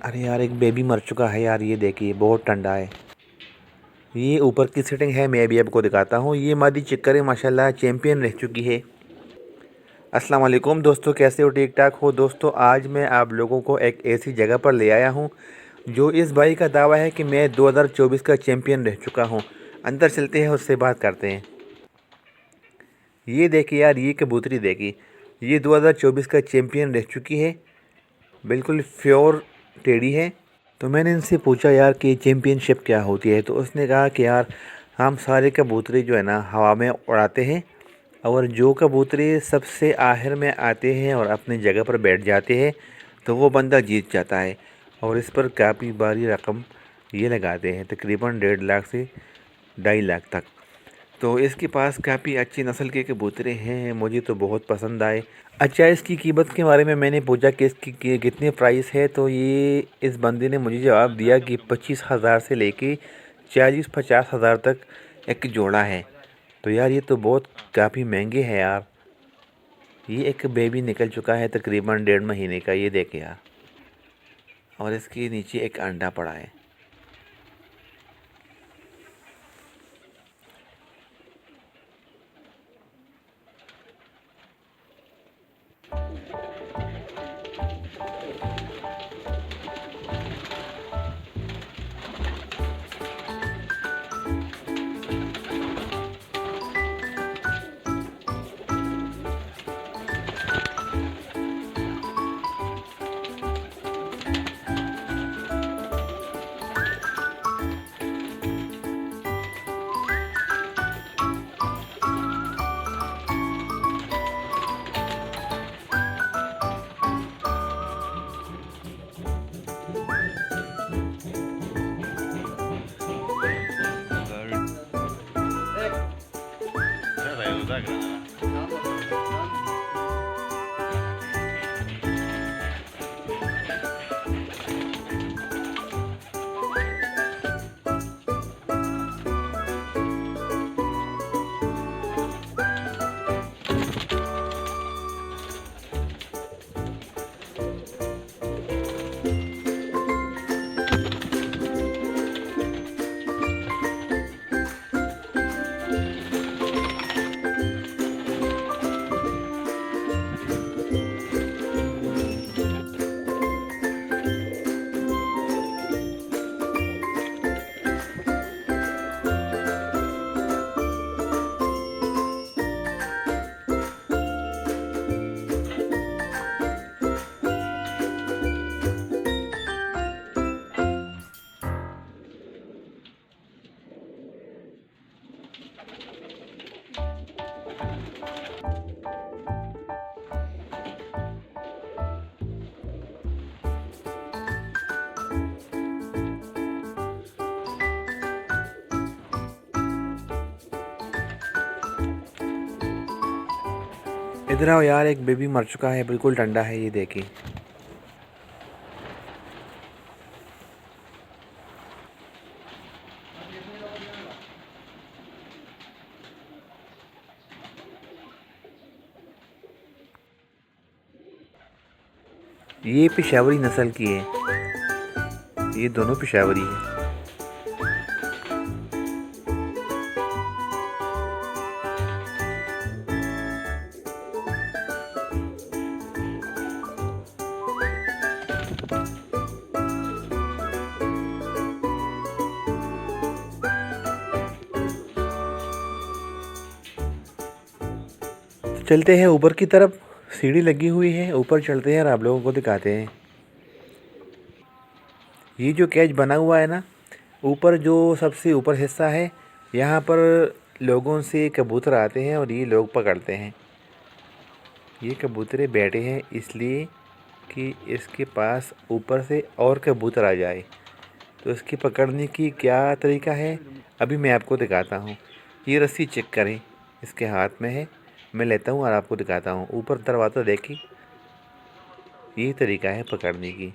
अरे यार, एक बेबी मर चुका है यार। ये देखिए, बहुत ठंडा है। ये ऊपर की सेटिंग है, मैं भी आपको दिखाता हूँ। ये मादी चिक्कर माशाल्लाह चैंपियन रह चुकी है। अस्सलाम वालेकुम दोस्तों, कैसे हो? ठीक ठाक हो दोस्तों? आज मैं आप लोगों को एक ऐसी जगह पर ले आया हूँ जो इस भाई का दावा है कि मैं 2024 का चैंपियन रह चुका हूँ। अंदर चलते हैं, उससे बात करते हैं। ये देखिए यार, ये कबूतरी देखिए, ये 2024 का चैंपियन रह चुकी है। बिल्कुल प्योर टेढ़ी है। तो मैंने इनसे पूछा यार कि चैम्पियनशिप क्या होती है। तो उसने कहा कि यार, हम सारे कबूतरे जो है ना हवा में उड़ाते हैं, और जो कबूतरे सबसे आखिर में आते हैं और अपनी जगह पर बैठ जाते हैं तो वो बंदा जीत जाता है। और इस पर काफ़ी भारी रकम ये लगाते हैं, तकरीबन 1.5 लाख से 2.5 लाख तक। तो इसके पास काफ़ी अच्छी नस्ल के कबूतरे हैं, मुझे तो बहुत पसंद आए। अच्छा, इसकी कीमत के बारे में मैंने पूछा कि इसकी कितने प्राइस है। तो ये इस बंदे ने मुझे जवाब दिया कि 25,000 से लेके 40-50 हज़ार तक एक जोड़ा है। तो यार, ये तो बहुत काफ़ी महंगे हैं यार। ये एक बेबी निकल चुका है तकरीबन 1.5 महीने का, ये देखे यार। और इसके नीचे एक अंडा पड़ा है। इधर आओ यार, एक बेबी मर चुका है, बिल्कुल ठंडा है, ये देखिए। ये पेशावरी नस्ल की है, ये दोनों पेशावरी है। चलते हैं ऊपर की तरफ, सीढ़ी लगी हुई है, ऊपर चलते हैं और आप लोगों को दिखाते हैं। ये जो कैच बना हुआ है ना, ऊपर जो सबसे ऊपर हिस्सा है, यहाँ पर लोगों से कबूतर आते हैं और ये लोग पकड़ते हैं। ये कबूतरे बैठे हैं इसलिए कि इसके पास ऊपर से और कबूतर आ जाए। तो इसकी पकड़ने की क्या तरीका है, अभी मैं आपको दिखाता हूँ। ये रस्सी चेक करें, इसके हाथ में है, मैं लेता हूँ और आपको दिखाता हूँ। ऊपर दरवाज़ा देखिए, ये तरीका है पकड़ने की।